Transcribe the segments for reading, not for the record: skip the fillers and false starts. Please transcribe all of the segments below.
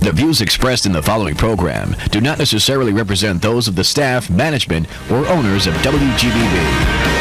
The views expressed in the following program do not necessarily represent those of the staff, management, or owners of WGBB.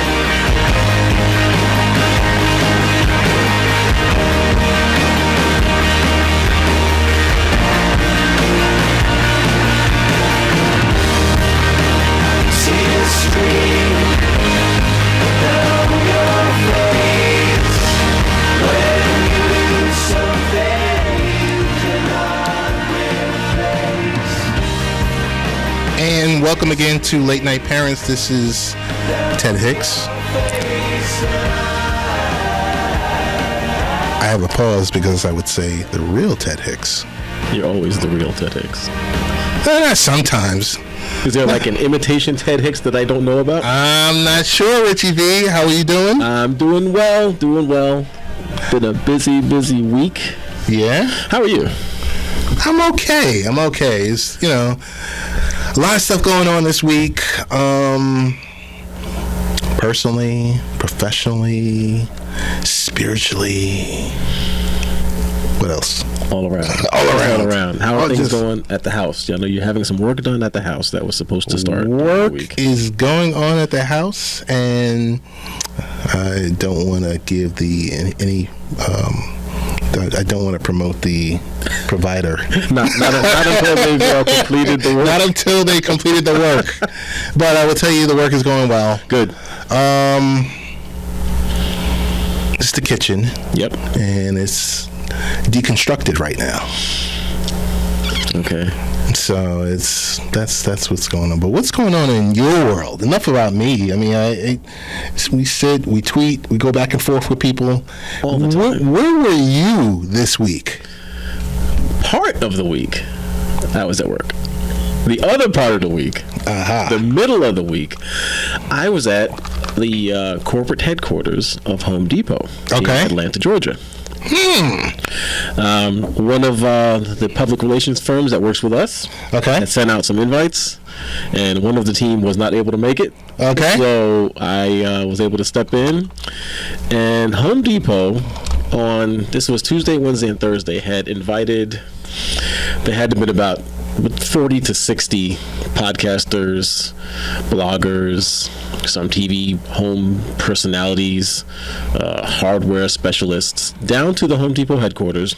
And welcome again to Late Night Parents. This is Ted Hicks. I have a pause because I would say the real Ted Hicks. You're always the real Ted Hicks. Sometimes. Is there like an imitation Ted Hicks that I don't know about? I'm not sure, Richie V. How are you doing? I'm doing well. Been a busy week. Yeah? How are you? I'm okay. It's, a lot of stuff going on this week. Personally, professionally, spiritually. What else? All around. How are things going at the house? I know you're having some work done at the house that was supposed to start. Work is going on at the house, and I don't want to give I don't want to promote the provider. not until they've completed the work. Not until they completed the work. But I will tell you the work is going well. Good. It's the kitchen. Yep. And it's deconstructed right now. Okay. So that's what's going on. But what's going on in your world? Enough about me. I mean, we sit, we tweet, we go back and forth with people. All the time. Where were you this week? Part of the week, I was at work. The other part of the week, the middle of the week, I was at the corporate headquarters of Home Depot in Atlanta, Georgia. One of the public relations firms that works with us had sent out some invites, and one of the team was not able to make it. So I was able to step in, and Home Depot this was Tuesday, Wednesday, and Thursday, had invited, there had to have been about 40 to 60 podcasters, bloggers, some TV home personalities, hardware specialists, down to the Home Depot headquarters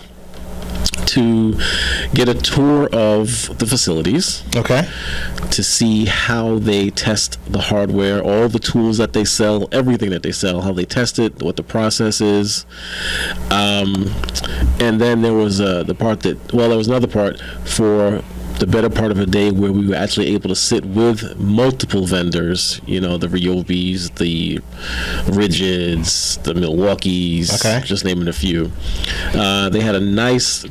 to get a tour of the facilities. To see how they test the hardware, all the tools that they sell, everything that they sell, how they test it, what the process is. And then there was there was another part for the better part of a day where we were actually able to sit with multiple vendors, the Ryobis, the Rigids, the Milwaukees, just naming a few. They had a nice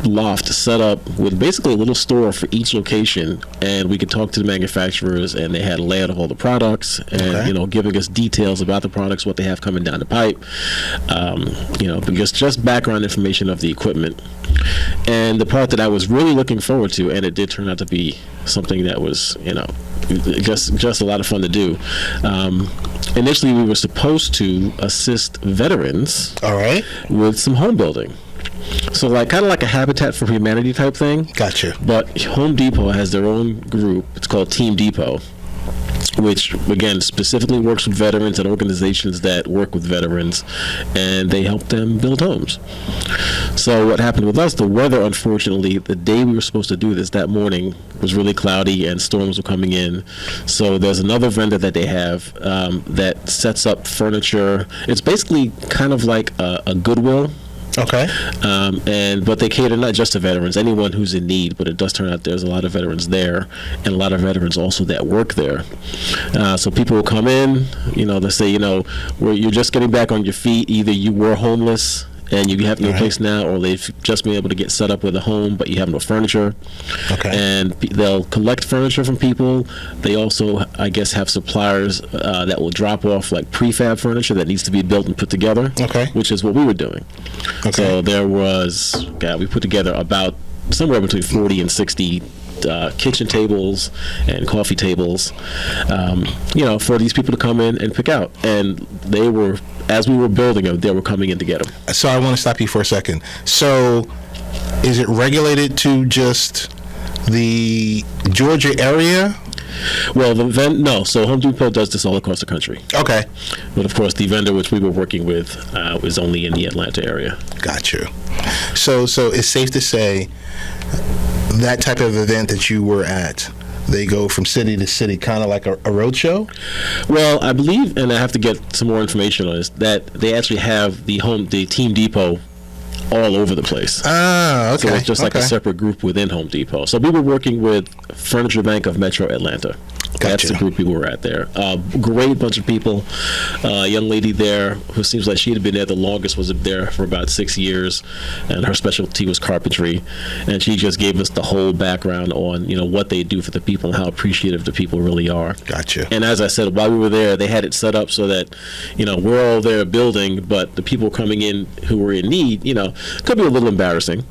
loft set up with basically a little store for each location, and we could talk to the manufacturers, and they had a layout of all the products, and giving us details about the products, what they have coming down the pipe, because just background information of the equipment. And the part that I was really looking forward to, and it did turn out to be something that was just a lot of fun to do. Initially we were supposed to assist veterans with some home building. So kind of like a Habitat for Humanity type thing. Gotcha. But Home Depot has their own group. It's called Team Depot, which, again, specifically works with veterans and organizations that work with veterans, and they help them build homes. So what happened with us, the weather, unfortunately, the day we were supposed to do this, that morning, was really cloudy and storms were coming in. So there's another vendor that they have that sets up furniture. It's basically kind of like a Goodwill. But they cater not just to veterans, anyone who's in need, but it does turn out there's a lot of veterans there, and a lot of veterans also that work there. So people will come in, they say, where you're just getting back on your feet, either you were homeless and you have no place now, or they've just been able to get set up with a home, but you have no furniture. And they'll collect furniture from people. They also, I guess, have suppliers that will drop off prefab furniture that needs to be built and put together, which is what we were doing. So there was, we put together about somewhere between 40 and 60 kitchen tables and coffee tables, for these people to come in and pick out. And they were as we were building them, they were coming in to get them. So I want to stop you for a second. So is it regulated to just the Georgia area? Well, no. So Home Depot does this all across the country. Okay. But of course, the vendor which we were working with was only in the Atlanta area. Got you. So it's safe to say that type of event that you were at, they go from city to city, kind of like a road show? Well, I believe, and I have to get some more information on this, that they actually have the Team Depot all over the place. Ah, okay. So it's just like a separate group within Home Depot. So we were working with Furniture Bank of Metro Atlanta. That's the group we were at there. Great bunch of people. A young lady there who seems like she had been there the longest, was there for about 6 years, and her specialty was carpentry. And she just gave us the whole background on, what they do for the people and how appreciative the people really are. Gotcha. And as I said, while we were there, they had it set up so that, we're all there building, but the people coming in who were in need, could be a little embarrassing.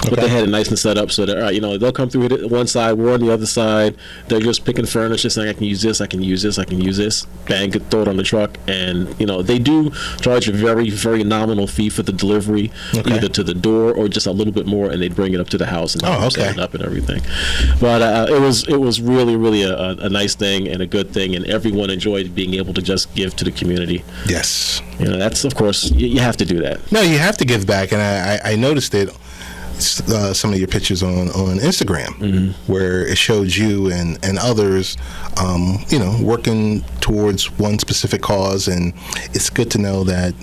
But they had it nice and set up so that, all right, they'll come through it one side, we're on the other side. They're just picking furniture, saying, I can use this, I can use this, I can use this. Bang, throw it on the truck. And, they do charge a very, very nominal fee for the delivery, either to the door or just a little bit more, and they'd bring it up to the house and set it up and everything. But it was really, really a nice thing and a good thing, and everyone enjoyed being able to just give to the community. Yes. That's, of course, you have to do that. No, you have to give back, and I noticed it. Some of your pictures on Instagram, where it shows you and others, working towards one specific cause, and it's good to know that,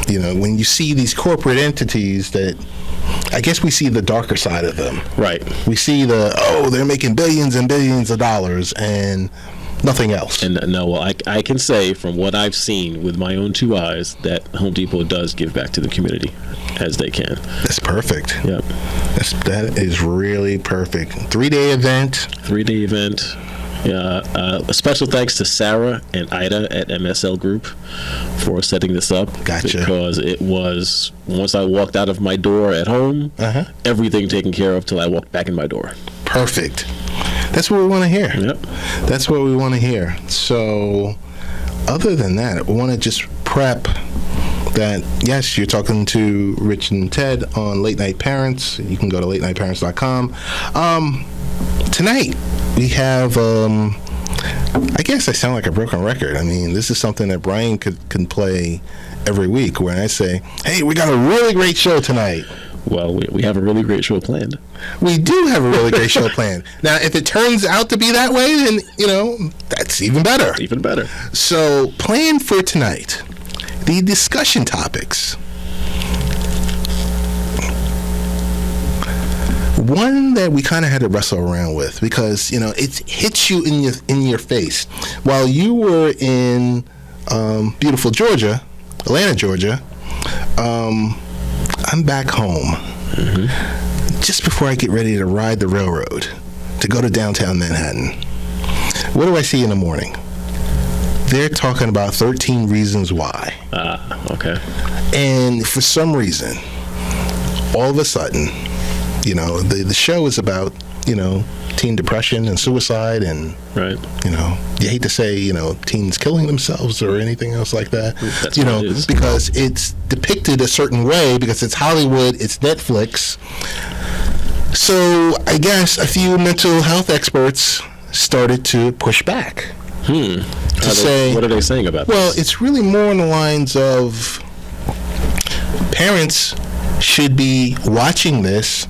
when you see these corporate entities that, I guess we see the darker side of them. Right. We see they're making billions and billions of dollars and nothing else. And I can say from what I've seen with my own two eyes that Home Depot does give back to the community as they can. That's perfect. Yep. That is really perfect. 3-day event. 3-day event. A special thanks to Sarah and Ida at MSL Group for setting this up. Gotcha. Because it was, once I walked out of my door at home, everything taken care of till I walked back in my door. Perfect. That's what we want to hear. Yep. That's what we want to hear. So, other than that, we want to just prep that, yes, you're talking to Rich and Ted on Late Night Parents. You can go to latenightparents.com. Tonight, we have, I guess I sound like a broken record. I mean, this is something that Brian can play every week, where I say, hey, we got a really great show tonight. Well, we have a really great show planned. We do have a really great show planned. Now, if it turns out to be that way, then, that's even better. Even better. So, plan for tonight, the discussion topics. One that we kind of had to wrestle around with, because, it hits you in your face. While you were in beautiful Georgia, Atlanta, Georgia, I'm back home just before I get ready to ride the railroad to go to downtown Manhattan. What do I see in the morning? They're talking about 13 reasons why. Okay. And for some reason, all of a sudden, the show is about, teen depression and suicide, and right. You hate to say, teens killing themselves or anything else like that. That's what it is. Because it's depicted a certain way, because it's Hollywood, it's Netflix. So I guess a few mental health experts started to push back. What are they saying about this? Well, it's really more on the lines of parents should be watching this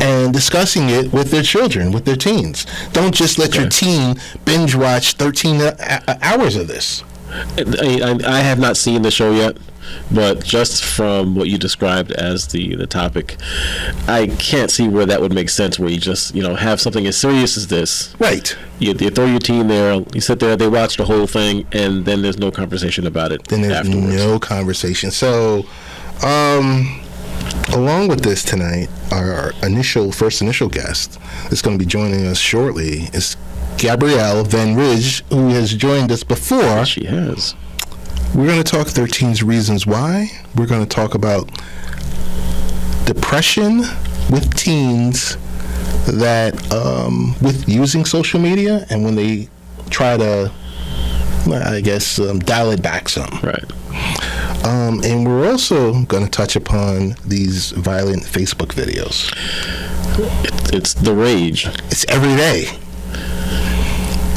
and discussing it with their children, with their teens. Don't just let your teen binge watch 13 hours of this. I have not seen the show yet, but just from what you described as the topic, I can't see where that would make sense, where you just, have something as serious as this. Right. You throw your teen there, you sit there, they watch the whole thing, and then there's no conversation about it. Then there's afterwards. No conversation. So, along with this tonight, our first initial guest that's going to be joining us shortly is Gabrielle Van Rij, who has joined us before. Yes, she has. We're going to talk 13 reasons why. We're going to talk about depression with teens that with using social media, and when they try to, I guess, dial it back some. Right. And we're also going to touch upon these violent Facebook videos. It's the rage. It's every day.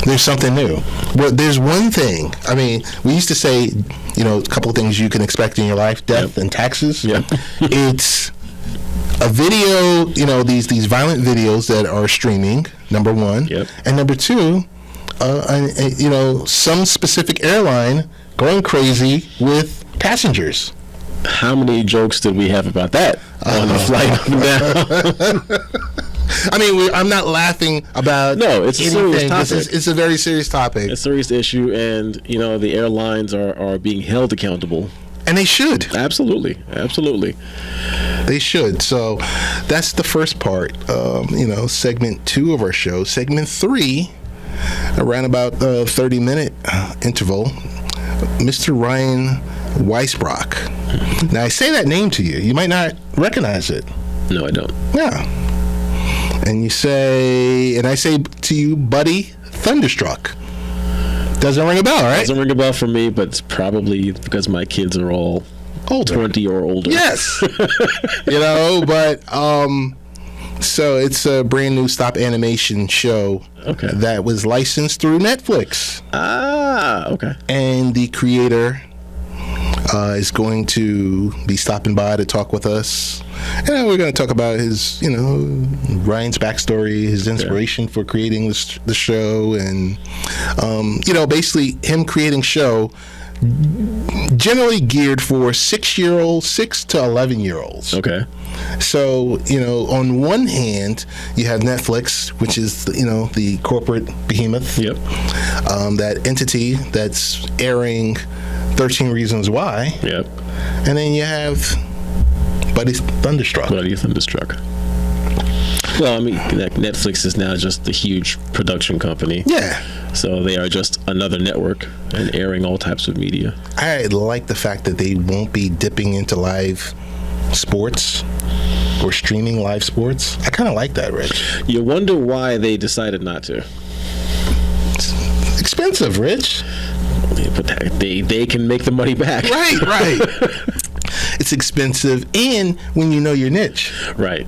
There's something new. Well, there's one thing. I mean, we used to say, a couple of things you can expect in your life: death and taxes. Yeah. It's a video. These violent videos that are streaming. Number one. Yep. And number two, some specific airline going crazy with passengers. How many jokes did we have about that on the flight up and down? I mean, I'm not laughing about it's a serious topic. It's a very serious topic. It's a serious issue, and the airlines are being held accountable. And they should. Absolutely. They should. So that's the first part. Segment 2 of our show. Segment 3, around about 30-minute interval. Mr. Ryan Wiesbrock. Now, I say that name to you. You might not recognize it. No, I don't. Yeah. And I say to you, buddy, Thunderstruck. Doesn't ring a bell, right? Doesn't ring a bell for me, but it's probably because my kids are all older. 20 or older. Yes. But so it's a brand new stop animation show that was licensed through Netflix. Ah, okay. And the creator is going to be stopping by to talk with us. And we're going to talk about his, Ryan's backstory, his inspiration for creating the show, and, basically him creating show generally geared for 6 to 11-year-olds. Okay. So, on one hand, you have Netflix, which is, the corporate behemoth. Yep. That entity that's airing 13 Reasons Why. Yep. And then you have Buddy Thunderstruck. Well, I mean, Netflix is now just a huge production company. Yeah. So they are just another network and airing all types of media. I like the fact that they won't be dipping into live sports or streaming live sports. I kind of like that, Rich. You wonder why they decided not to. It's expensive, Rich. But they can make the money back. Right. It's expensive, and when you know your niche. Right.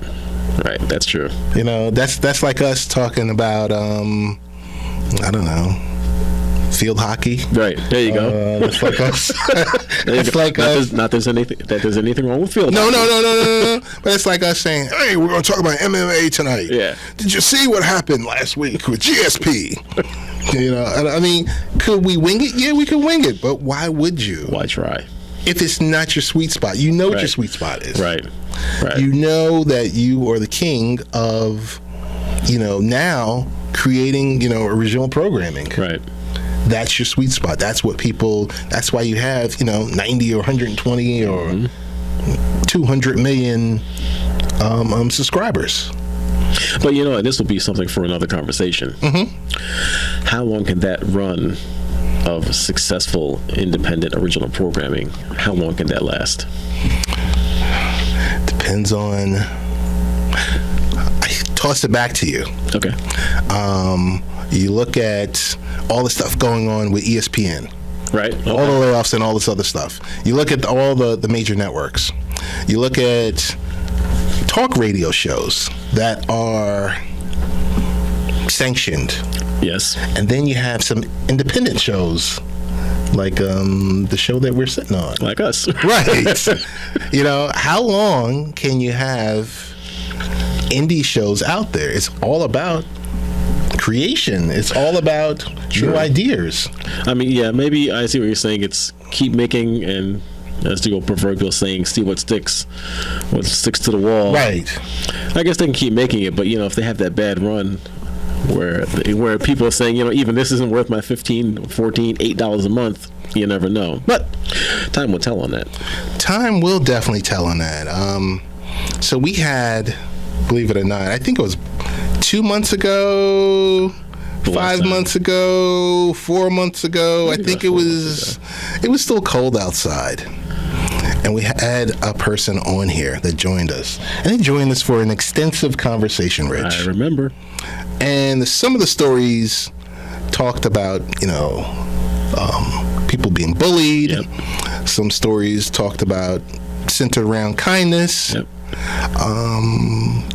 That's true. That's like us talking about I don't know, field hockey. Right. There you go. That's like us. It's like us. Not there's anything wrong with field hockey. No. But it's like us saying, "Hey, we're going to talk about MMA tonight." Yeah. Did you see what happened last week with GSP? I mean, could we wing it? Yeah, we could wing it. But why would you? Why try? If it's not your sweet spot, what your sweet spot is. Right. You know that you are the king of, now creating, original programming. Right. That's your sweet spot. That's why you have, 90 or 120 or 200 million subscribers. But this will be something for another conversation. Mm-hmm. How long can that run of successful independent original programming? How long can that last? Depends on. I toss it back to you. Okay. You look at all the stuff going on with ESPN. Right. Okay. All the layoffs and all this other stuff. You look at all the major networks. You look at talk radio shows that are sanctioned. Yes. And then you have some independent shows like the show that we're sitting on. Like us. Right. How long can you have indie shows out there? It's all about creation. It's all about new ideas. I mean, yeah, maybe I see what you're saying. It's keep making, and as the old proverbial saying, see what sticks to the wall. Right. I guess they can keep making it, but if they have that bad run where people are saying, even this isn't worth my $15, $14, $8 a month, you never know. But time will tell on that. Time will definitely tell on that. So we had, believe it or not, I think it was 2 months ago, 5 months ago, 4 months ago. I think it was still cold outside. And we had a person on here that joined us. And they joined us for an extensive conversation, Rich. I remember. And some of the stories talked about, people being bullied. Yep. Some stories talked about centered around kindness. Yep.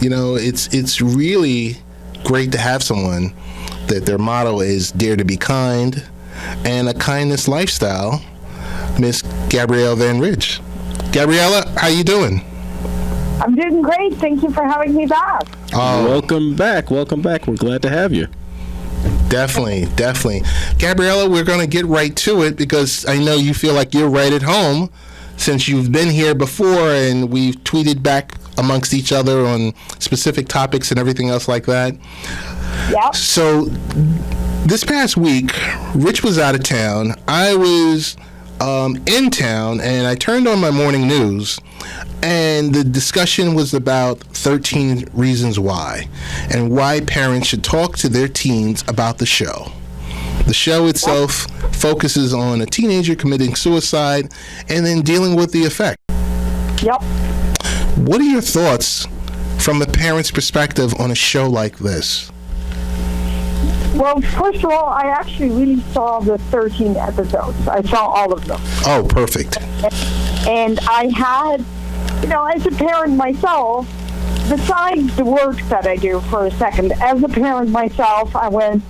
It's really great to have someone that their motto is dare to be kind and a kindness lifestyle. Miss Gabrielle Van Rij. Gabriella, how you doing? I'm doing great. Thank you for having me back. Oh, Welcome back. We're glad to have you. definitely. Gabriella, we're going to get right to it because I know you feel like you're right at home since you've been here before and we've tweeted back amongst each other on specific topics and everything else like that. Yep. So this past week, Rich was out of town. I was in town, and I turned on my morning news, and the discussion was about 13 Reasons Why, and why parents should talk to their teens about the show. The show itself focuses on a teenager committing suicide and then dealing with the effect. Yep. What are your thoughts from a parent's perspective on a show like this? Well, first of all, I actually really saw the 13 episodes. I saw all of them. Oh, perfect. And I had, as a parent myself, besides the work that I do for a second, as a parent myself, I went,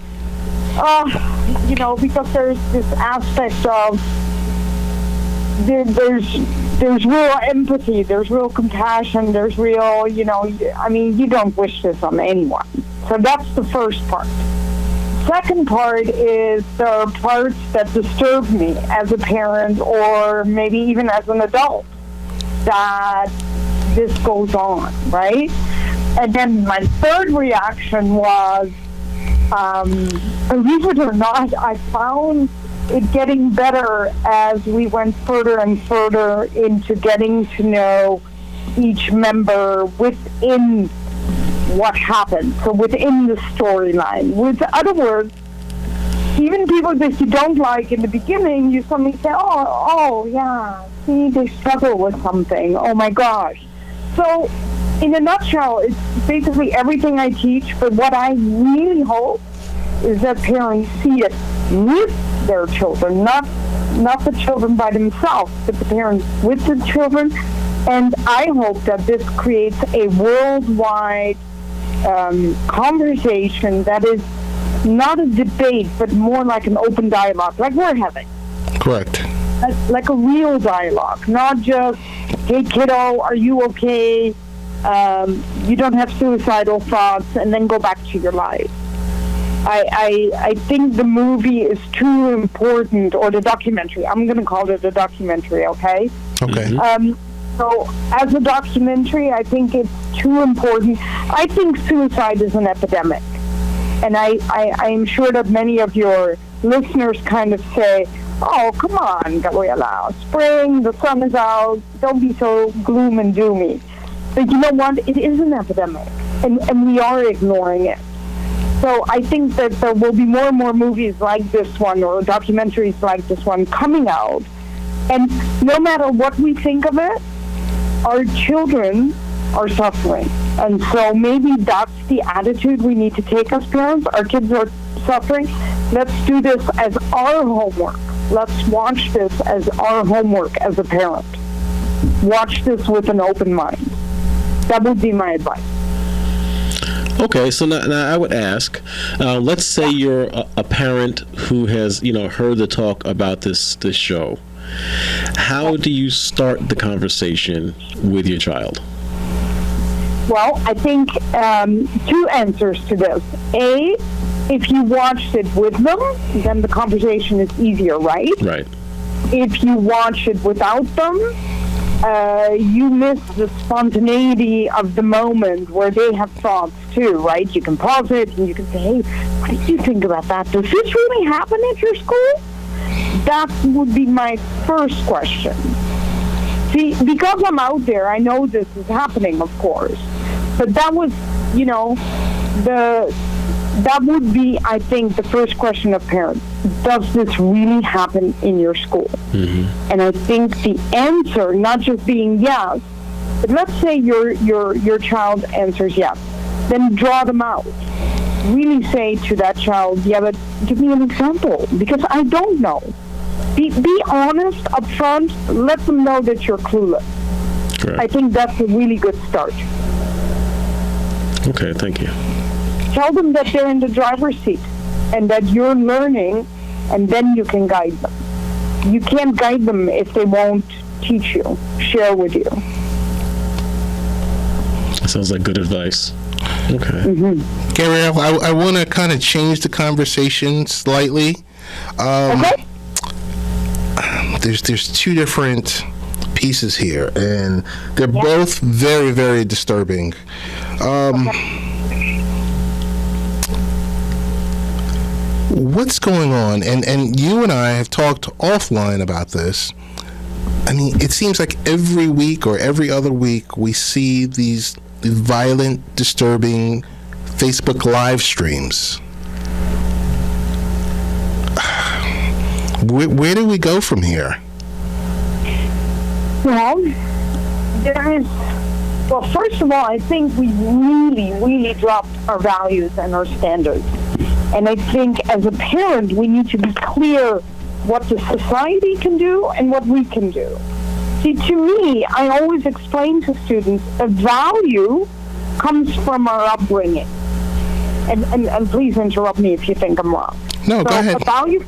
because there's this aspect of, there's real empathy, there's real compassion, there's real, you don't wish this on anyone. So that's the first part. Second part is there are parts that disturb me as a parent or maybe even as an adult that this goes on, right? And then my third reaction was, believe it or not, I found it getting better as we went further and further into getting to know each member within what happened, so within the storyline. With other words, even people that you don't like in the beginning, you suddenly say, oh yeah, see, they struggle with something, oh my gosh. So, in a nutshell, it's basically everything I teach, but what I really hope is that parents see it with their children, not the children by themselves, but the parents with the children. And I hope that this creates a worldwide conversation that is not a debate, but more like an open dialogue, like we're having. Correct. Like a real dialogue, not just, hey kiddo, are you okay? You don't have suicidal thoughts, and then go back to your life. I think the movie is too important, or the documentary. I'm going to call it a documentary, okay? Okay. So as a documentary, I think it's too important. I think suicide is an epidemic. And I am sure that many of your listeners kind of say, oh, come on, Gabriella, spring, the sun is out, don't be so gloom and doomy. But you know what? It is an epidemic, and we are ignoring it. So I think that there will be more and more movies like this one or documentaries like this one coming out. And no matter what we think of it, our children are suffering. And so maybe that's the attitude we need to take as parents. Our kids are suffering. Let's do this as our homework. Let's watch this as our homework as a parent. Watch this with an open mind. That would be my advice. Okay, so now I would ask, let's say you're a parent who has, heard the talk about this show. How do you start the conversation with your child? Well, I think two answers to this. A, if you watched it with them, then the conversation is easier, right? Right. If you watch it without them, you miss the spontaneity of the moment where they have thoughts too, right? You can pause it and you can say, hey, what did you think about that? Does this really happen at your school? That would be my first question. See, because I'm out there, I know this is happening, of course. But that was, that would be, I think, the first question of parents. Does this really happen in your school? Mm-hmm. And I think the answer, not just being yes, but let's say your child answers yes, then draw them out. Really say to that child, yeah, but give me an example, because I don't know. be honest up front. Let them know that you're clueless. Correct. I think that's a really good start. Okay, thank you. Tell them that they're in the driver's seat and that you're learning, and then you can guide them. You can't guide them if they won't teach you, share with you. That sounds like good advice. Okay. Mm-hmm. Gabrielle, I want to kind of change the conversation slightly. Okay. There's two different pieces here, and they're both very, very disturbing. What's going on? And you and I have talked offline about this. I mean, it seems like every week or every other week we see these violent, disturbing Facebook live streams. Where do we go from here? Well, first of all, I think we really, really dropped our values and our standards. And I think as a parent, we need to be clear what the society can do and what we can do. See, to me, I always explain to students, a value comes from our upbringing. And please interrupt me if you think I'm wrong. No, go ahead. A value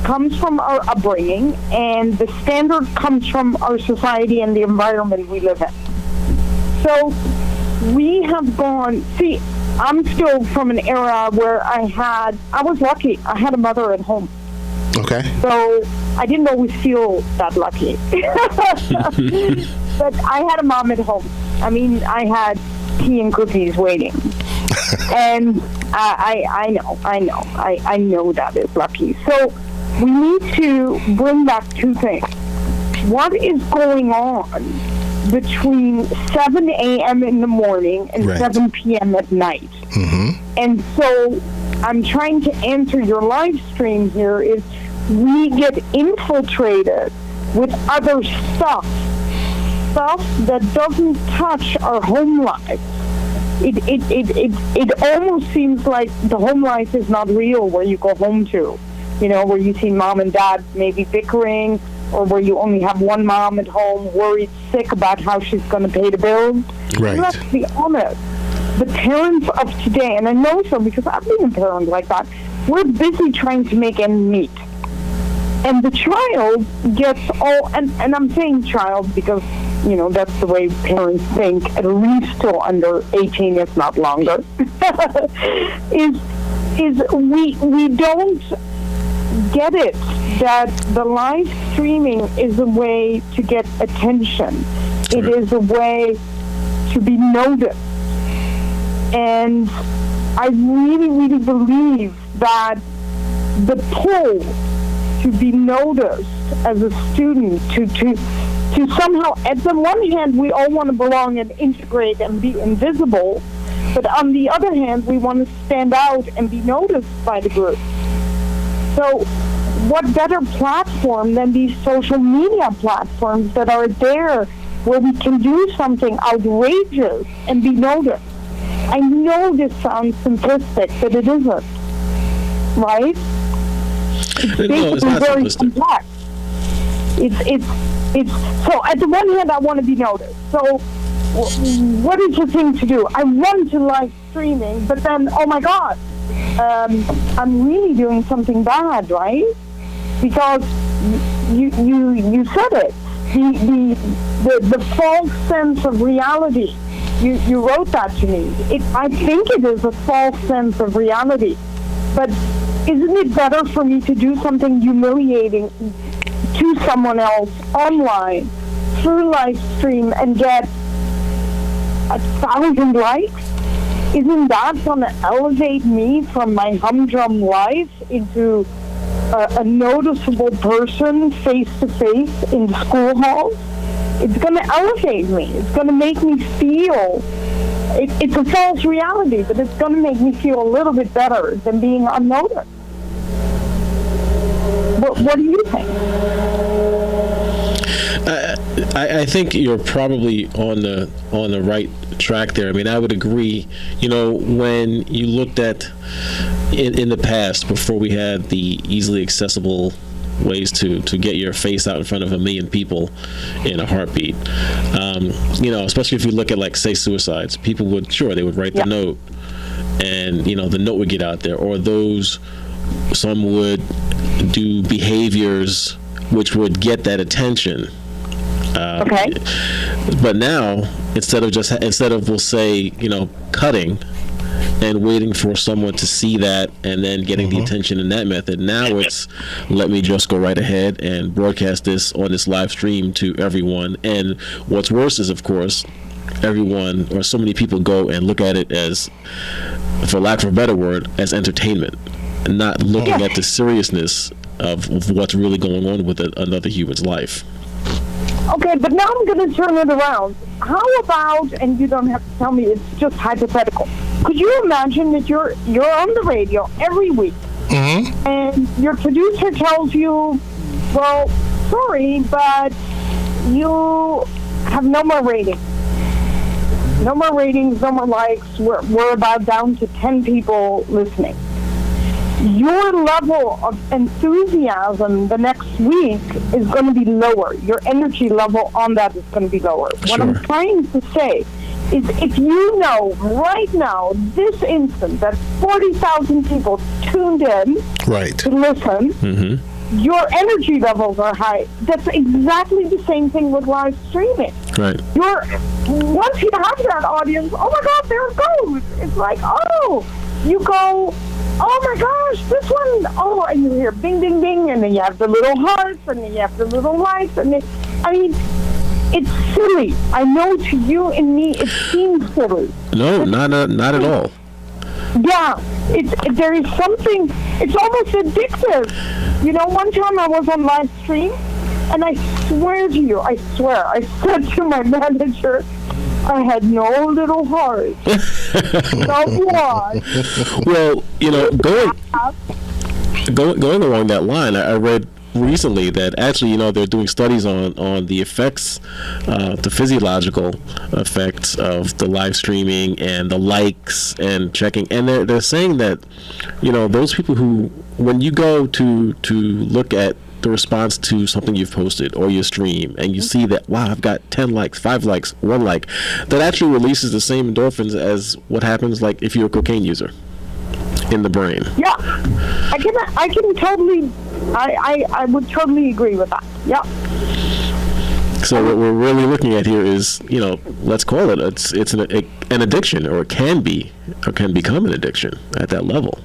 comes from our upbringing, and the standard comes from our society and the environment we live in. So we have gone, see, I'm still from an era where I was lucky. I had a mother at home. Okay. So I didn't always feel that lucky. But I had a mom at home. I mean, I had tea and cookies waiting. And I know that is lucky. So we need to bring back two things. What is going on between 7 a.m. in the morning and 7 p.m. at night? Mm-hmm. And so I'm trying to answer your live stream here is we get infiltrated with other stuff that doesn't touch our home life. It almost seems like the home life is not real where you go home to, where you see mom and dad maybe bickering, or where you only have one mom at home worried sick about how she's going to pay the bills. Right. Let's be honest. The parents of today, and I know so because I've been a parent like that, we're busy trying to make ends meet. And the child gets all, and I'm saying child because, that's the way parents think, at least till under 18, if not longer, is we don't get it that the live streaming is a way to get attention. It is a way to be noticed. And I really, really believe that the pull to be noticed as a student, to somehow, at the one hand, we all want to belong and integrate and be invisible, but on the other hand, we want to stand out and be noticed by the group. So what better platform than these social media platforms that are there where we can do something outrageous and be noticed? I know this sounds simplistic, but it isn't, right? It's not very simplistic. complex. It's so at the one hand I want to be noticed. So what is the thing to do? I want to live streaming, but then oh my God, I'm really doing something bad, right? Because you said it. The false sense of reality. You wrote that to me. I think it is a false sense of reality. But isn't it better for me to do something humiliating to someone else online through live stream and get 1,000 likes? Isn't that going to elevate me from my humdrum life into a noticeable person face-to-face in the school halls? It's going to elevate me. It's going to make me feel... It's a false reality, but it's going to make me feel a little bit better than being unnoticed. What do you think? I think you're probably on the right track there. I mean, I would agree. When you looked at in the past, before we had the easily accessible ways to get your face out in front of 1 million people in a heartbeat. Especially if you look at, like, say, suicides, people would write the note, and the note would get out there, or some would do behaviors which would get that attention. Okay. But now, instead of we'll say, cutting and waiting for someone to see that and then getting the attention in that method, now it's, let me just go right ahead and broadcast this on this live stream to everyone. And what's worse is, of course, everyone, or so many people, go and look at it as, for lack of a better word, as entertainment, and not looking at the seriousness of what's really going on with another human's life. Okay, but now I'm going to turn it around. How about, and you don't have to tell me, it's just hypothetical. Could you imagine that you're on the radio every week, and your producer tells you, well, sorry, but you have no more ratings. No more ratings, no more likes. We're about down to 10 people listening. Your level of enthusiasm the next week is going to be lower. Your energy level on that is going to be lower. What I'm trying to say is, if you know right now, this instant, that 40,000 people tuned in to listen, your energy levels are high. That's exactly the same thing with live streaming. Right. Once you have that audience, oh my God, there it goes. It's like, you go, oh my gosh, this one, and you hear bing, bing, bing, and then you have the little hearts, and then you have the little likes, and it's silly. I know to you and me, it seems silly. No, not at all. Yeah, there is something, it's almost addictive. One time I was on live stream, and I swear to you, I said to my manager, I had no little heart. No one. Well, going along that line, I read recently that actually, they're doing studies on the effects, the physiological effects of the live streaming and the likes and checking, and they're saying that, those people who, when you go to look at the response to something you've posted or your stream, and you see that, wow, I've got 10 likes, 5 likes, 1 like, that actually releases the same endorphins as what happens, like, if you're a cocaine user in the brain. Yeah, I can totally, I would totally agree with that. Yeah. So what we're really looking at here is, let's call it, it's an addiction, or it can become an addiction at that level.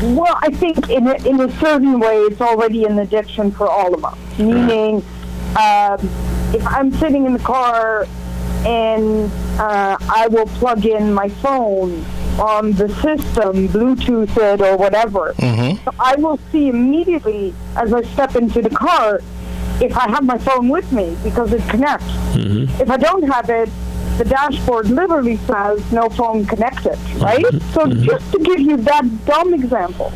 Well, I think in a certain way, it's already an addiction for all of us. Meaning, if I'm sitting in the car and I will plug in my phone on the system, Bluetooth it or whatever, so I will see immediately as I step into the car if I have my phone with me, because it connects. If I don't have it, the dashboard literally says no phone connected, right? So just to give you that dumb example,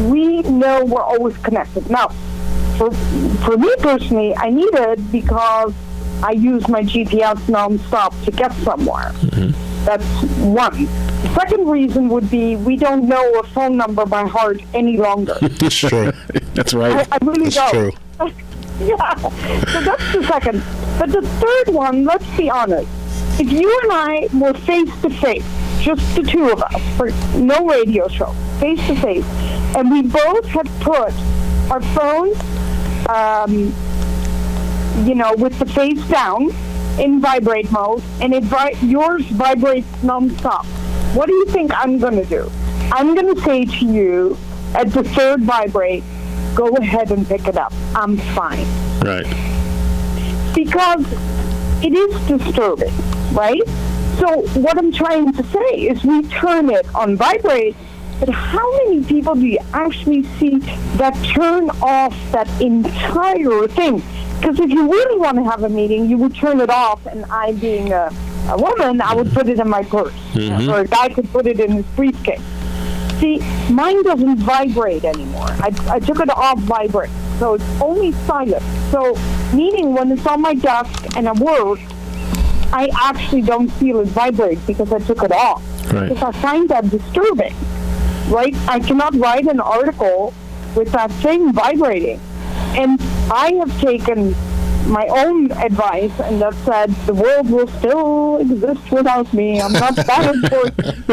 we know we're always connected. Now, for me personally, I need it because I use my GPS nonstop to get somewhere. That's one. The second reason would be we don't know a phone number by heart any longer. That's true. That's right. I really don't. True. Yeah. So that's the second. But the third one, let's be honest. If you and I were face-to-face, just the two of us, for no radio show, face-to-face, and we both had put our phones, with the face down in vibrate mode, and yours vibrates nonstop, what do you think I'm going to do? I'm going to say to you, at the third vibrate, go ahead and pick it up. I'm fine. Right. Because it is disturbing, right? So what I'm trying to say is we turn it on vibrate, but how many people do you actually see that turn off that entire thing? Because if you really want to have a meeting, you would turn it off, and I, being a woman, I would put it in my purse. Or a guy could put it in his briefcase. See, mine doesn't vibrate anymore. I took it off vibrate, so it's only silent. So, meaning when it's on my desk and I work, I actually don't feel it vibrate because I took it off. Right. Because I find that disturbing, right? I cannot write an article with that thing vibrating. And I have taken my own advice, and that said, the world will still exist without me. I'm not that important,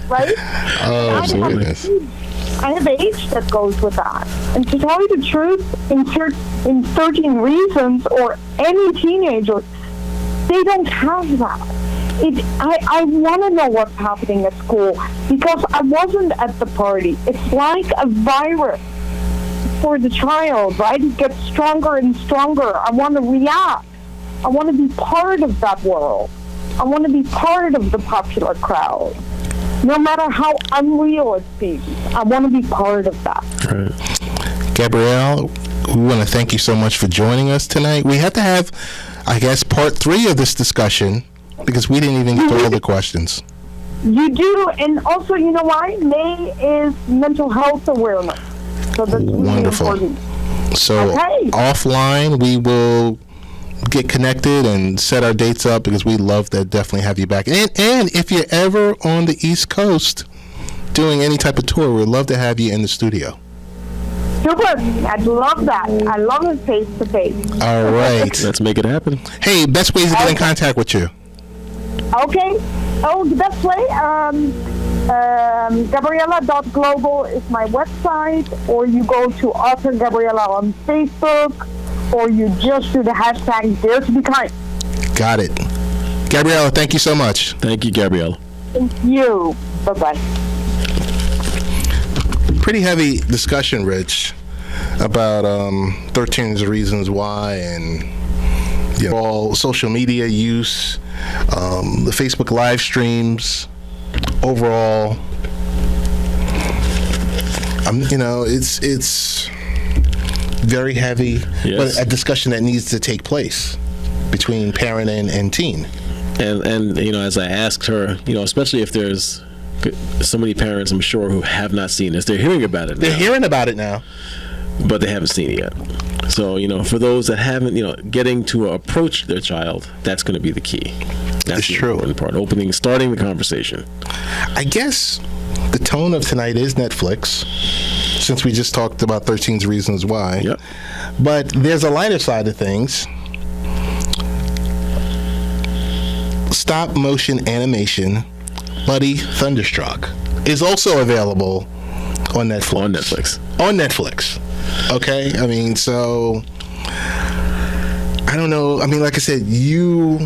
right? Oh, absolutely. I have age that goes with that. And to tell you the truth, in 13 Reasons or any teenager, they don't have that. I want to know what's happening at school because I wasn't at the party. It's like a virus for the child, right? It gets stronger and stronger. I want to react. I want to be part of that world. I want to be part of the popular crowd. No matter how unreal it seems, I want to be part of that. Right. Gabrielle, we want to thank you so much for joining us tonight. We have to have, I guess, part 3 of this discussion because we didn't even get to all the questions. You do, and also, you know why? May is mental health awareness. So that's wonderful. Really important. So okay. Offline, we will get connected and set our dates up because we love to definitely have you back. And if you're ever on the East Coast doing any type of tour, we'd love to have you in the studio. Super. I'd love that. I love it face to face. All right. Let's make it happen. Hey, best ways to get in contact with you. Okay. Oh, the best way? Gabriella.global is my website, or you go to Author Gabriella on Facebook, or you just do the hashtag Dare to Be Kind. Got it. Gabriella, thank you so much. Thank you, Gabrielle. Thank you. Bye-bye. Pretty heavy discussion, Rich, about 13 Reasons Why and all social media use, the Facebook live streams, overall. It's very heavy, yes. But a discussion that needs to take place between parent and teen. And as I asked her, especially if there's so many parents, I'm sure, who have not seen this. They're hearing about it now. They're hearing about it now. But they haven't seen it yet. So, for those that haven't, getting to approach their child, that's going to be the key. That's the important part. Starting the conversation. I guess the tone of tonight is Netflix, since we just talked about 13 Reasons Why. Yep. But there's a lighter side of things. Stop motion animation, Buddy Thunderstruck, is also available on Netflix. On Netflix. Okay? so I don't know. Like I said, you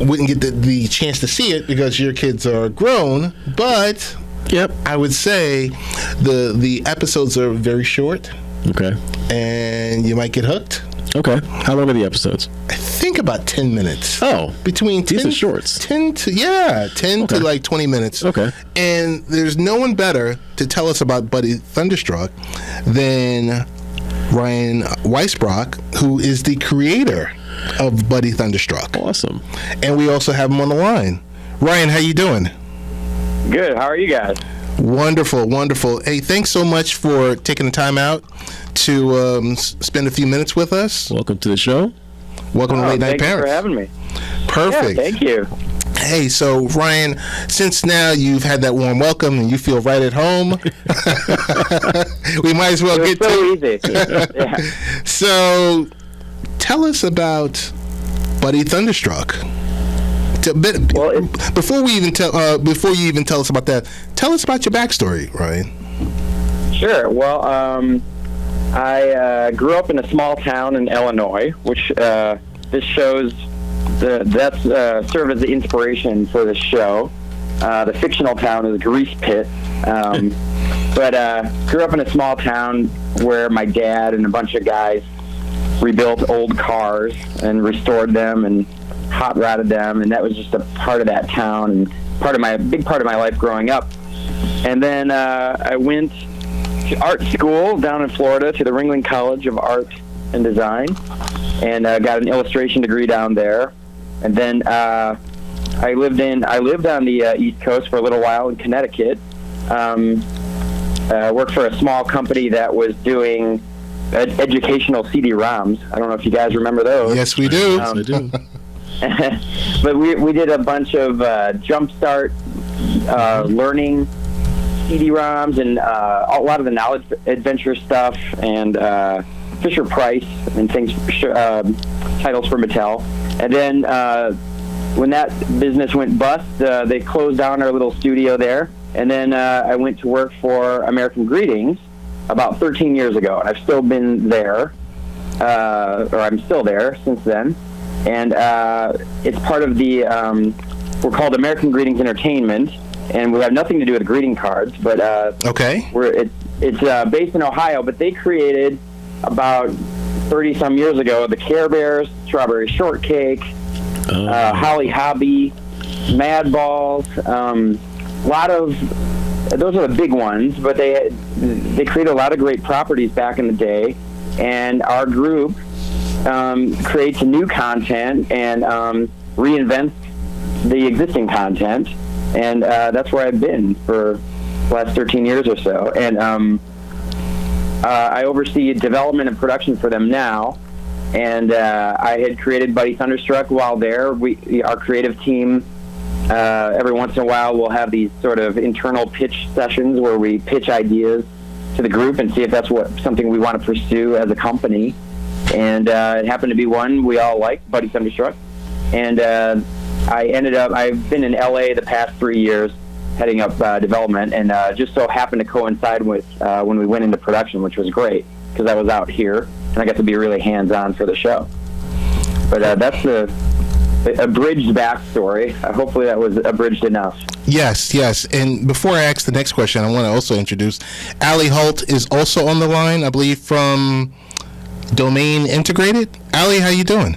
wouldn't get the chance to see it because your kids are grown, but yep, I would say the episodes are very short. Okay. And you might get hooked. Okay. How long are the episodes? I think about 10 minutes. Oh. Between 10, these are shorts. 10 to like 20 minutes. Okay. And there's no one better to tell us about Buddy Thunderstruck than Ryan Wiesbrock, who is the creator of Buddy Thunderstruck. Awesome. And we also have him on the line. Ryan, how you doing? Good. How are you guys? Wonderful, wonderful. Hey, thanks so much for taking the time out to spend a few minutes with us. Welcome to the show. Welcome to Late Night Parents. Thanks for having me. Perfect. Yeah, thank you. Hey, so Ryan, since now you've had that warm welcome and you feel right at home, we might as well get to it. Yeah. So, tell us about Buddy Thunderstruck. Before you even tell us about that, tell us about your backstory, Ryan. Sure. Well, I grew up in a small town in Illinois, which this shows that's served as the inspiration for the show. The fictional town is Grease Pit, but grew up in a small town where my dad and a bunch of guys rebuilt old cars and restored them and hot rodded them, and that was just a part of that town and big part of my life growing up. And then I went to art school down in Florida to the Ringling College of Art and Design, and got an illustration degree down there. And then I lived on the East Coast for a little while in Connecticut. Worked for a small company that was doing educational CD-ROMs. I don't know if you guys remember those. Yes, we do. I do. But we did a bunch of jumpstart learning CD-ROMs and a lot of the knowledge adventure stuff and Fisher Price and things, titles for Mattel. And then when that business went bust, they closed down our little studio there. And then I went to work for American Greetings about 13 years ago, and I've still been there, or I'm still there since then. And it's part of the, we're called American Greetings Entertainment, and we have nothing to do with greeting cards, but Okay. it's based in Ohio, but they created about 30-some years ago the Care Bears, Strawberry Shortcake, Holly Hobby, Mad Balls, a lot of, those are the big ones, but they created a lot of great properties back in the day, and our group creates new content and reinvents the existing content, and that's where I've been for the last 13 years or so. And I oversee development and production for them now, and I had created Buddy Thunderstruck while there. Our creative team, every once in a while, we'll have these sort of internal pitch sessions where we pitch ideas to the group and see if that's something we want to pursue as a company. And it happened to be one we all liked, Buddy Thunderstruck. And I've been in LA the past 3 years heading up development, and just so happened to coincide with when we went into production, which was great because I was out here and I got to be really hands-on for the show. But that's a abridged backstory. Hopefully that was abridged enough. Yes. And before I ask the next question, I want to also introduce Allie Holt is also on the line, I believe, from Domain Integrated. Allie, how you doing?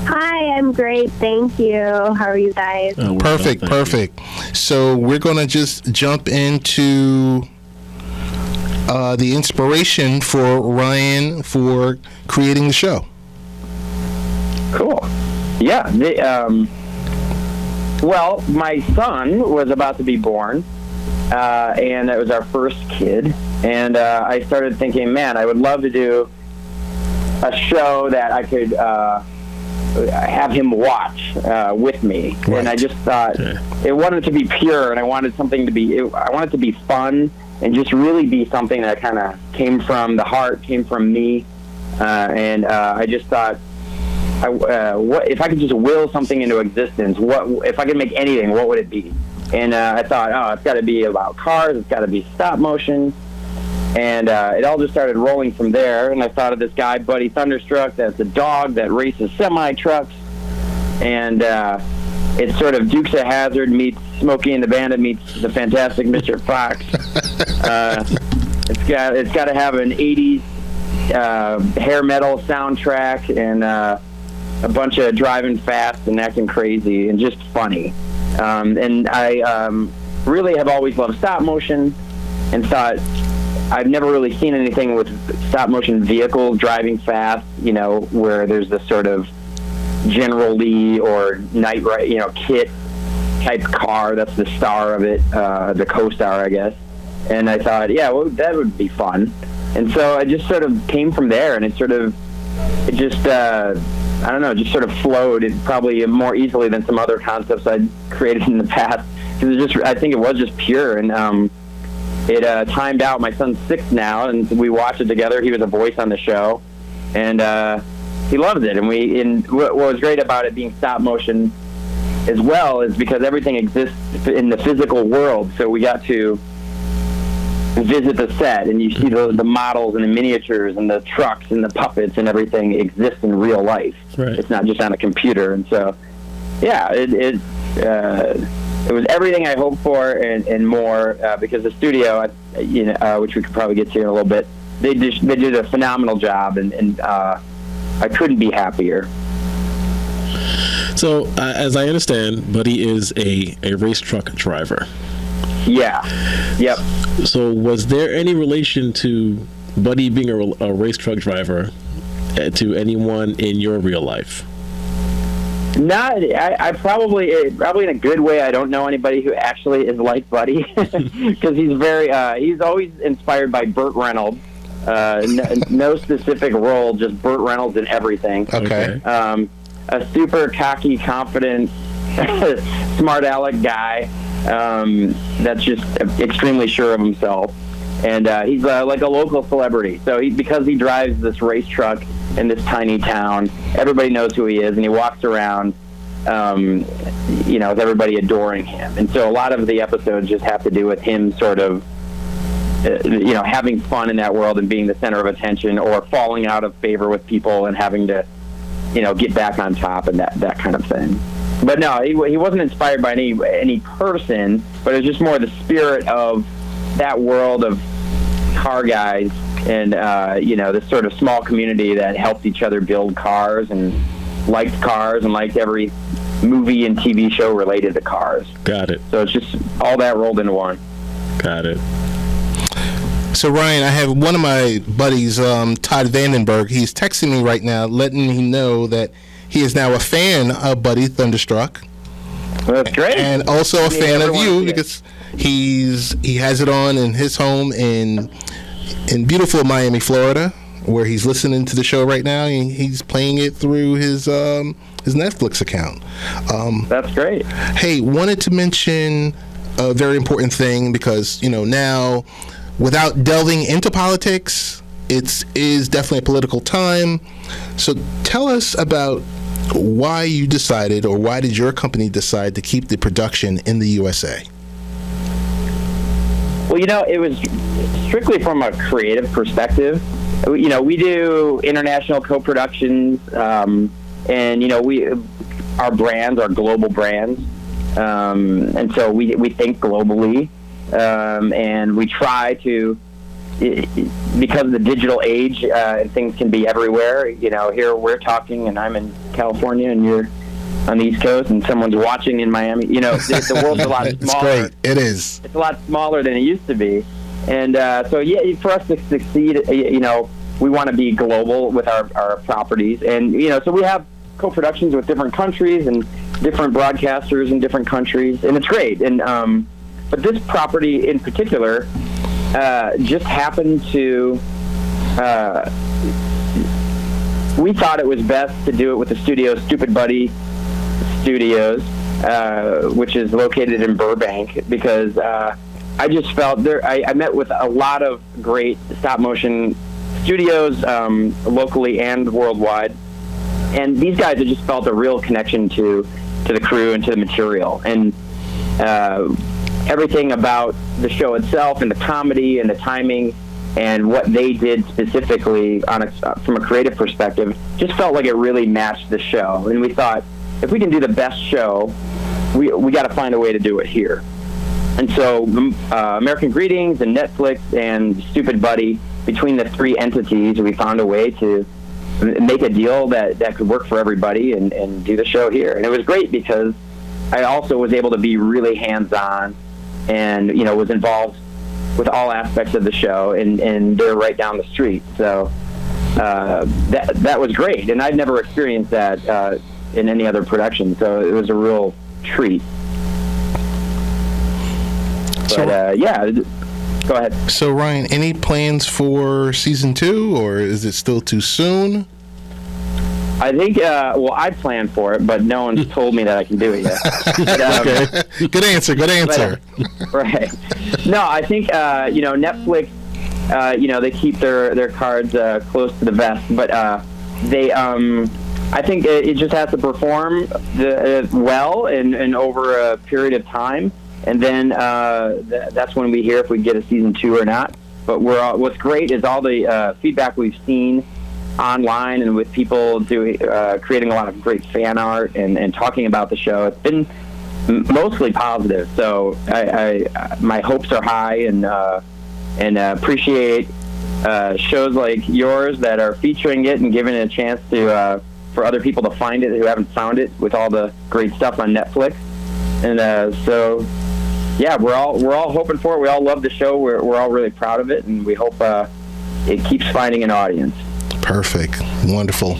Hi, I'm great. Thank you. How are you guys? Perfect. So we're going to just jump into the inspiration for Ryan for creating the show. Cool. Yeah. Well, my son was about to be born, and it was our first kid. And I started thinking, man, I would love to do a show that I could have him watch with me. Right. And I just thought it wanted to be pure, and I wanted something to be, I wanted to be fun and just really be something that kind of came from the heart, came from me. And I just thought, what if I could just will something into existence? What if I could make anything? What would it be? And I thought, it's got to be about cars. It's got to be stop motion. And it all just started rolling from there. And I thought of this guy, Buddy Thunderstruck, that's a dog that races semi-trucks. And it's sort of Dukes of Hazzard meets Smokey and the Bandit meets the Fantastic Mr. Fox. It's got to have an 80s hair metal soundtrack and a bunch of driving fast and acting crazy and just funny. And I really have always loved stop motion and thought I've never really seen anything with stop motion vehicles driving fast, where there's this sort of General Lee or Knight Rider, Kit type car that's the star of it, the co-star, I guess. And I thought, that would be fun. And so I just sort of came from there, and it sort of flowed. It probably more easily than some other concepts I'd created in the past. Because I think it was just pure, and it timed out. My son's 6 now, and we watched it together. He was a voice on the show, and he loves it. And what was great about it being stop motion as well is because everything exists in the physical world. So we got to visit the set, and you see the models and the miniatures and the trucks and the puppets and everything exists in real life. Right. It's not just on a computer. And so, it was everything I hoped for and more, because the studio, which we could probably get to in a little bit, they did a phenomenal job, and I couldn't be happier. So, as I understand, Buddy is a race truck driver. Yeah. Yep. So, was there any relation to Buddy being a race truck driver to anyone in your real life? Not. I probably in a good way. I don't know anybody who actually is like Buddy, because he's he's always inspired by Burt Reynolds. No specific role, just Burt Reynolds in everything. Okay. A super cocky, confident, smart aleck guy that's just extremely sure of himself. and he's like a local celebrity. So because he drives this race truck in this tiny town, everybody knows who he is, and he walks around, with everybody adoring him. And so a lot of the episodes just have to do with him sort of, having fun in that world and being the center of attention, or falling out of favor with people and having to, get back on top and that kind of thing. But no, he wasn't inspired by any person, but it was just more the spirit of that world of car guys and, this sort of small community that helped each other build cars and liked cars and liked every movie and TV show related to cars. Got it. So it's just all that rolled into one. Got it. So, Ryan, I have one of my buddies, Todd Vandenberg. He's texting me right now, letting me know that he is now a fan of Buddy Thunderstruck. Well, that's great. And also a fan of you, because he has it on in his home in beautiful Miami, Florida, where he's listening to the show right now. And he's playing it through his Netflix account. That's great. Hey, wanted to mention a very important thing, because now, without delving into politics, it is definitely a political time. So tell us about why you decided, or why did your company decide to keep the production in the USA? Well, it was strictly from a creative perspective. We do international co-productions, and our brands are global brands, and so we think globally. And we try to, because of the digital age, and things can be everywhere. Here we're talking, and I'm in California, and you're on the East Coast, and someone's watching in Miami. The world's a lot smaller. It's great. It is. It's a lot smaller than it used to be, and so for us to succeed, we want to be global with our properties, and so we have co-productions with different countries and different broadcasters in different countries, and it's great. And but this property in particular just happened to, we thought it was best to do it with the studio, Stupid Buddy Studios, which is located in Burbank, because I just felt I met with a lot of great stop-motion studios, locally and worldwide, and these guys, I just felt a real connection to the crew and to the material. And everything about the show itself, and the comedy and the timing and what they did specifically from a creative perspective just felt like it really matched the show. And we thought, if we can do the best show, we got to find a way to do it here. And so American Greetings and Netflix and Stupid Buddy, between the three entities, we found a way to make a deal that could work for everybody and do the show here. And it was great, because I also was able to be really hands-on and, was involved with all aspects of the show, and they're right down the street. So that was great. And I've never experienced that in any other production. So it was a real treat. But, go ahead. So, Ryan, any plans for season 2, or is it still too soon? I think, I planned for it, but no one's told me that I can do it yet. But, Okay. Good answer. But, right. No, I think, Netflix, they keep their cards close to the vest, but they, I think it just has to perform well and over a period of time, and then that's when we hear if we get a season 2 or not. But what's great is all the feedback we've seen online and with people creating a lot of great fan art and talking about the show. It's been mostly positive, so my hopes are high, and appreciate shows like yours that are featuring it and giving it a chance to for other people to find it who haven't found it, with all the great stuff on Netflix. And so we're all hoping for it. We all love the show. We're all really proud of it, and we hope it keeps finding an audience. Perfect. Wonderful.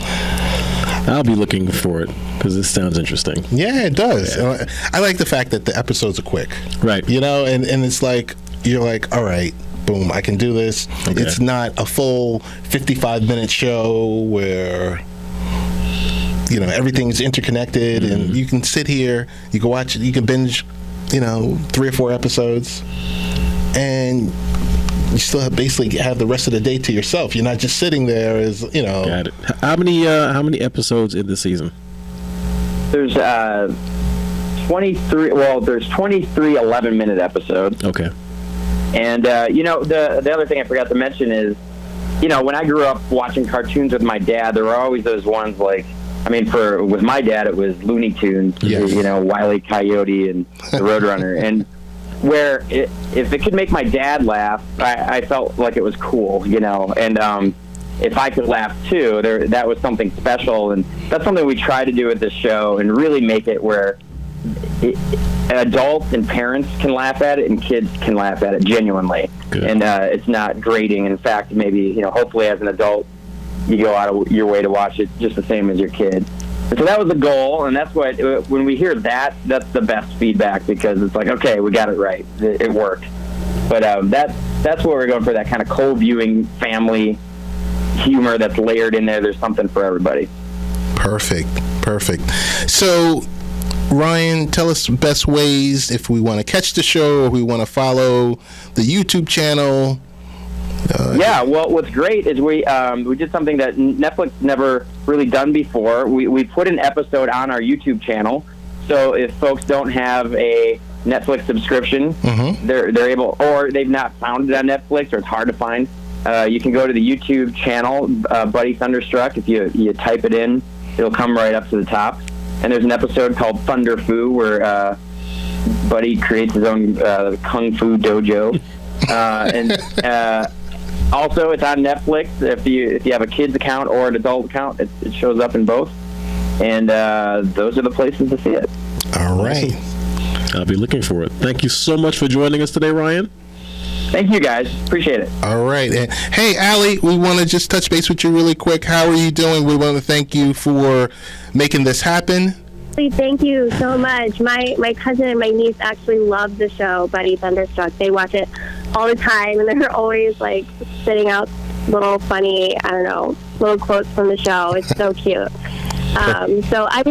I'll be looking for it, because this sounds interesting. Yeah, it does. Yeah. I like the fact that the episodes are quick. Right. And it's like, you're like, all right, boom, I can do this. Okay. It's not a full 55-minute show where, everything's interconnected, and you can sit here, you can watch it, you can binge, 3 or 4 episodes, and you still basically have the rest of the day to yourself. You're not just sitting there as, Got it. How many episodes in the season? There's 23. Well, there's 23 11-minute episodes. Okay. And the other thing I forgot to mention is, when I grew up watching cartoons with my dad, there were always those ones like, with my dad, it was Looney Tunes, Wile E. Coyote and the Roadrunner, and where if it could make my dad laugh, I felt like it was cool, and if I could laugh too, that was something special, and that's something we try to do with this show and really make it where adults and parents can laugh at it and kids can laugh at it genuinely. Good. And it's not grating. In fact, maybe hopefully as an adult you go out of your way to watch it just the same as your kid. And so that was the goal, and that's what, when we hear that, that's the best feedback, because it's like, okay, we got it right, it worked. But that's what we're going for, that kind of co-viewing family humor that's layered in there. There's something for everybody. Perfect. So, Ryan, tell us best ways if we want to catch the show or we want to follow the YouTube channel. Well, what's great is we did something that Netflix never really done before. We put an episode on our YouTube channel, so if folks don't have a Netflix subscription, they're able, or they've not found it on Netflix, or it's hard to find. You can go to the YouTube channel, Buddy Thunderstruck. If you type it in, it'll come right up to the top. And there's an episode called Thunder Fu where Buddy creates his own kung fu dojo. Also, it's on Netflix. If you have a kid's account or an adult account, it shows up in both. And those are the places to see it. All right. I'll be looking for it. Thank you so much for joining us today, Ryan. Thank you, guys. Appreciate it. All right. And, hey, Allie, we want to just touch base with you really quick. How are you doing? We want to thank you for making this happen. Thank you so much. My cousin and my niece actually love the show, Buddy Thunderstruck. They watch it all the time, and they're always, like, spitting out little funny, little quotes from the show. It's so cute. And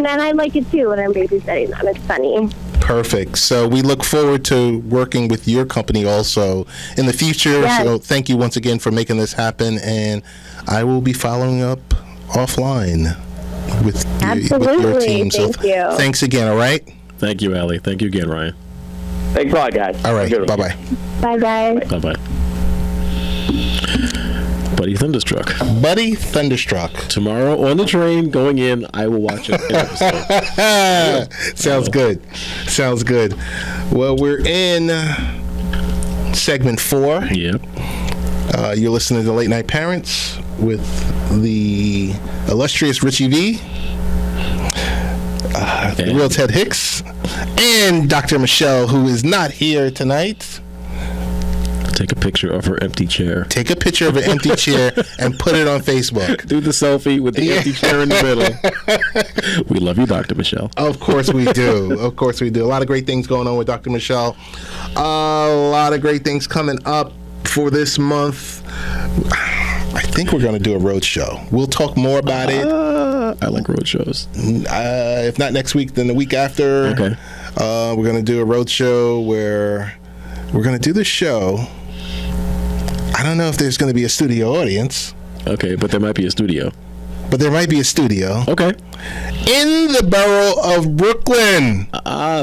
I like it, too, when I'm babysitting them. It's funny. Perfect. So we look forward to working with your company also in the future. Yes. So thank you once again for making this happen, and I will be following up offline with your team. So Thank you. Thanks again, all right? Thank you, Allie. Thank you again, Ryan. Thanks a lot, guys. All right. Bye-bye. Bye, guys. Bye-bye. Buddy Thunderstruck. Buddy Thunderstruck. Tomorrow on the train going in, I will watch an episode. Sounds good. Well, we're in segment 4. Yep. You're listening to Late Night Parents with the illustrious Richie V, the real Ted Hicks, and Dr. Michele, who is not here tonight. Take a picture of her empty chair. Take a picture of an empty chair and put it on Facebook. Do the selfie with the empty chair in the middle. We love you, Dr. Michele. Of course we do. A lot of great things going on with Dr. Michele. A lot of great things coming up for this month. I think we're going to do a road show. We'll talk more about it. I like road shows. If not next week, then the week after. Okay. We're going to do a road show where we're going to do the show. I don't know if there's going to be a studio audience. Okay, but there might be a studio. Okay. In the borough of Brooklyn.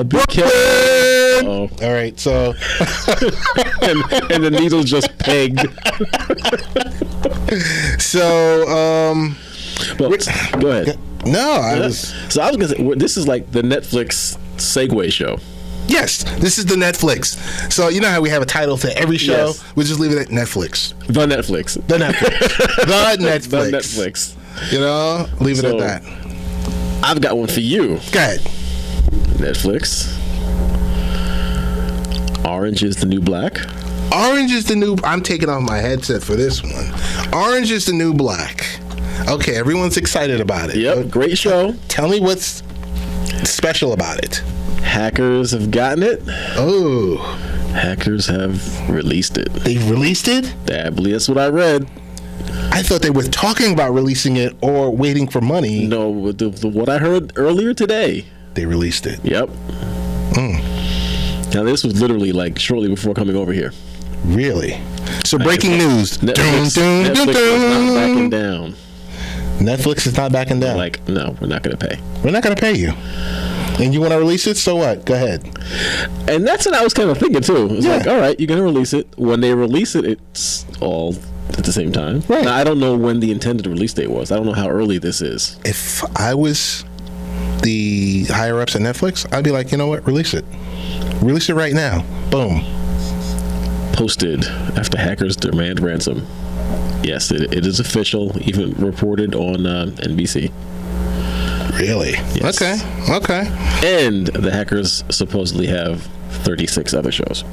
Brooklyn! All right, so. and the needle just pegged. So, well, go ahead. No, So I was going to say, this is like the Netflix Segway show. Yes, this is the Netflix. So you know how we have a title to every show? Yes. We'll just leave it at Netflix. The Netflix. The Netflix. The Netflix. You know, leave it at that. I've got one for you. Go ahead. Netflix. Orange is the New Black. I'm taking off my headset for this one. Orange is the New Black. Okay, everyone's excited about it. Yep, great show. Tell me what's special about it. Hackers have gotten it. Oh. Hackers have released it. They've released it? I believe that's what I read. I thought they were talking about releasing it or waiting for money. No, what I heard earlier today. They released it. Yep. Now, this was literally like shortly before coming over here. Really? So breaking news. Netflix is not backing down. Netflix is not backing down. Like, no, we're not going to pay. We're not going to pay you. And you want to release it? So what? Go ahead. And that's what I was kind of thinking too. It's like, all right, you're going to release it. When they release it, it's all at the same time. Right. Now, I don't know when the intended release date was. I don't know how early this is. If I was the higher ups at Netflix, I'd be like, you know what? Release it. Release it right now. Boom. Posted after hackers demand ransom. Yes, it is official. Even reported on NBC. Really? Yes. Okay. And the hackers supposedly have 36 other shows.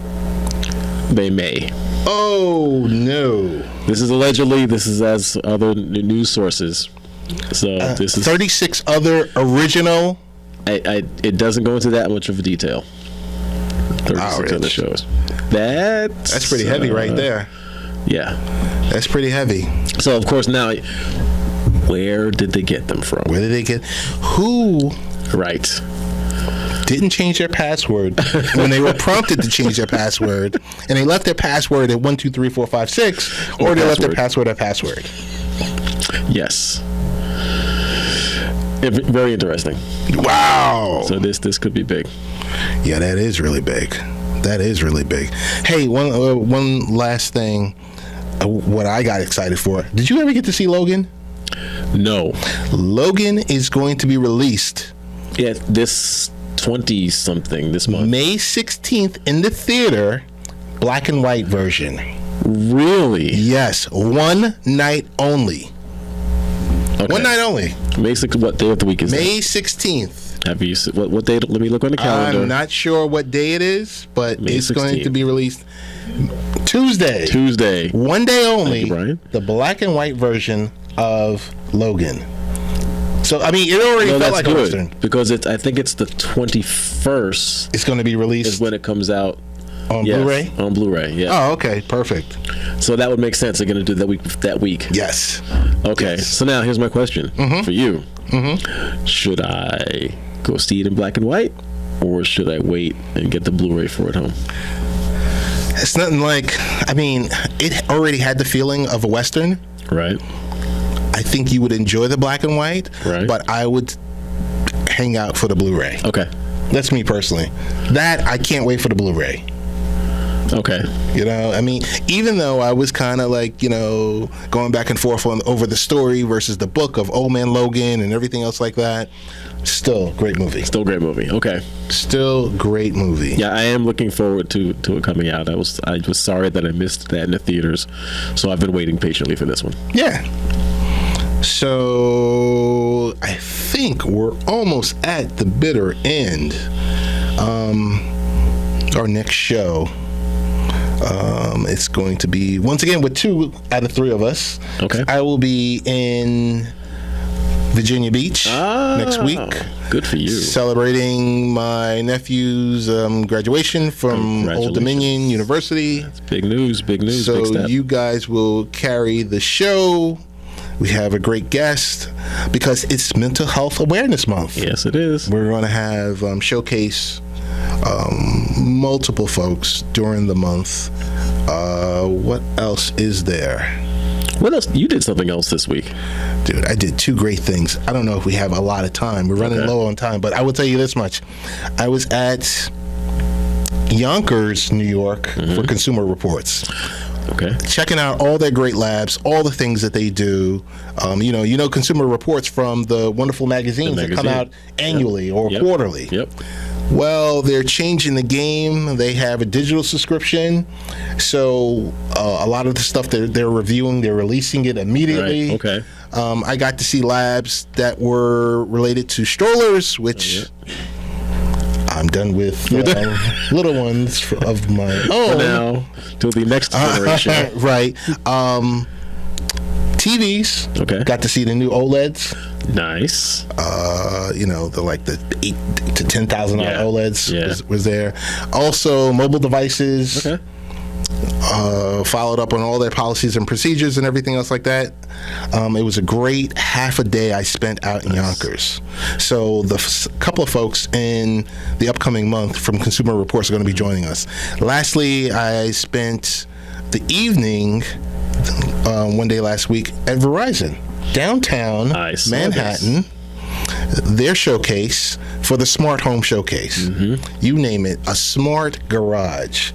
They may. Oh, no. This is allegedly. This is as other news sources. So this is 36 other original. It doesn't go into that much of a detail. 36 other shows. That's pretty heavy right there. Yeah. That's pretty heavy. So, of course, now, where did they get them from? Where did they get? Who Right. didn't change their password when they were prompted to change their password, and they left their password at 1234566, or they left their password at password? Yes. Very interesting. Wow. So this could be big. Yeah, that is really big. That is really big. Hey, one last thing. What I got excited for. Did you ever get to see Logan? No. Logan is going to be released. Yeah, this 20-something this month. May 16th in the theater, black and white version. Really? Yes, one night only. Okay. One night only. May 6th, what day of the week is May 16th. Have you what day? Let me look on the calendar. I'm not sure what day it is, but May it's 16th. going to be released Tuesday. One day only. Thank you, Brian. The black and white version of Logan. So I mean, it already felt like a Western. Because I think it's the 21st. It's going to be released Is when it comes out on Blu-ray. On Blu-ray, yeah. Oh, okay, perfect. So that would make sense. They're going to do that week. Yes. Okay. Yes. So now here's my question for you. Mm-hmm. Should I go see it in black and white, or should I wait and get the Blu-ray for it home? It's nothing like. I mean, it already had the feeling of a Western. Right. I think you would enjoy the black and white. Right. But I would hang out for the Blu-ray. Okay. That's me personally. That I can't wait for the Blu-ray. Okay. You know, I mean, even though I was kind of like, going back and forth over the story versus the book of Old Man Logan and everything else like that, still great movie. Still great movie. Okay. Still great movie. Yeah, I am looking forward to it coming out. I was sorry that I missed that in the theaters, so I've been waiting patiently for this one. Yeah. So I think we're almost at the bitter end. Our next show. It's going to be, once again, with 2 out of 3 of us. Okay. I will be in Virginia Beach next week. Good for you. Celebrating my nephew's graduation from Old Dominion University. That's big news, big news. So big step. you guys will carry the show. We have a great guest because it's Mental Health Awareness Month. Yes, it is. We're going to have showcase multiple folks during the month. What else is there? What else? You did something else this week. Dude, I did 2 great things. I don't know if we have a lot of time. We're running low on time, but I will tell you this much. I was at Yonkers, New York for Consumer Reports. Okay. Checking out all their great labs, all the things that they do. You know Consumer Reports from the wonderful magazines that come out annually or quarterly. Yep. Well, they're changing the game. They have a digital subscription. So a lot of the stuff they're reviewing, they're releasing it immediately. Right. Okay. I got to see labs that were related to strollers, which I'm done with little ones of my own. For now, to the next generation. Right. TVs. Okay. Got to see the new OLEDs. Nice. The 8 to 10,000 OLEDs was there. Also, mobile devices. Okay. Followed up on all their policies and procedures and everything else like that. It was a great half a day I spent out in Yonkers. So the couple of folks in the upcoming month from Consumer Reports are going to be joining us. Lastly, I spent the evening one day last week at Verizon, downtown Manhattan. Their showcase for the Smart Home Showcase. You name it, a smart garage.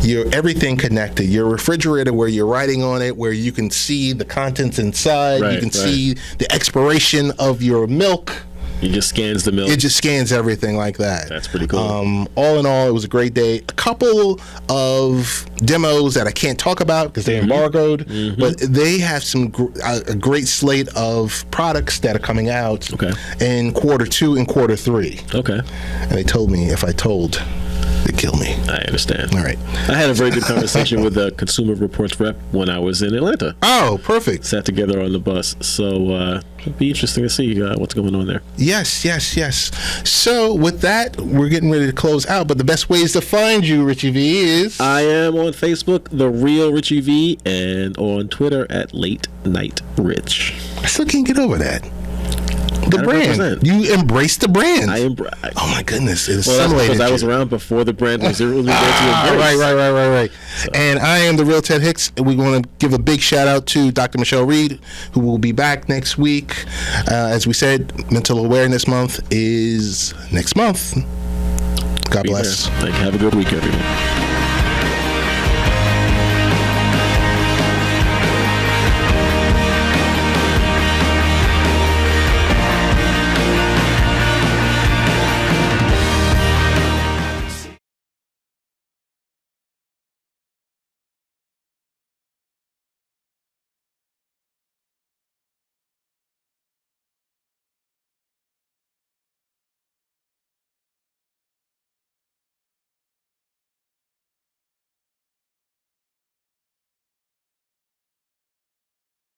Your everything connected. Your refrigerator where you're writing on it, where you can see the contents inside. You can see the expiration of your milk. It just scans the milk. It just scans everything like that. That's pretty cool. All in all, it was a great day. A couple of demos that I can't talk about because they're embargoed, but they have a great slate of products that are coming out in quarter 2 and quarter 3. Okay. And they told me if I told, they'd kill me. I understand. All right. I had a very good conversation with the Consumer Reports rep when I was in Atlanta. Oh, perfect. Sat together on the bus. So it'll be interesting to see what's going on there. Yes. So with that, we're getting ready to close out. But the best ways to find you, Richie V, is... I am on Facebook, The Real Richie V, and on Twitter at Late Night Rich. I still can't get over that. The 100%. brand. You embrace the brand. Oh my goodness. It well, that's because I was around before the brand was really there to embrace. Right. So. And I am the real Ted Hicks. And we want to give a big shout out to Dr. Michele Reed, who will be back next week. As we said, Mental Awareness Month is next month. God bless. Have a good week, everyone.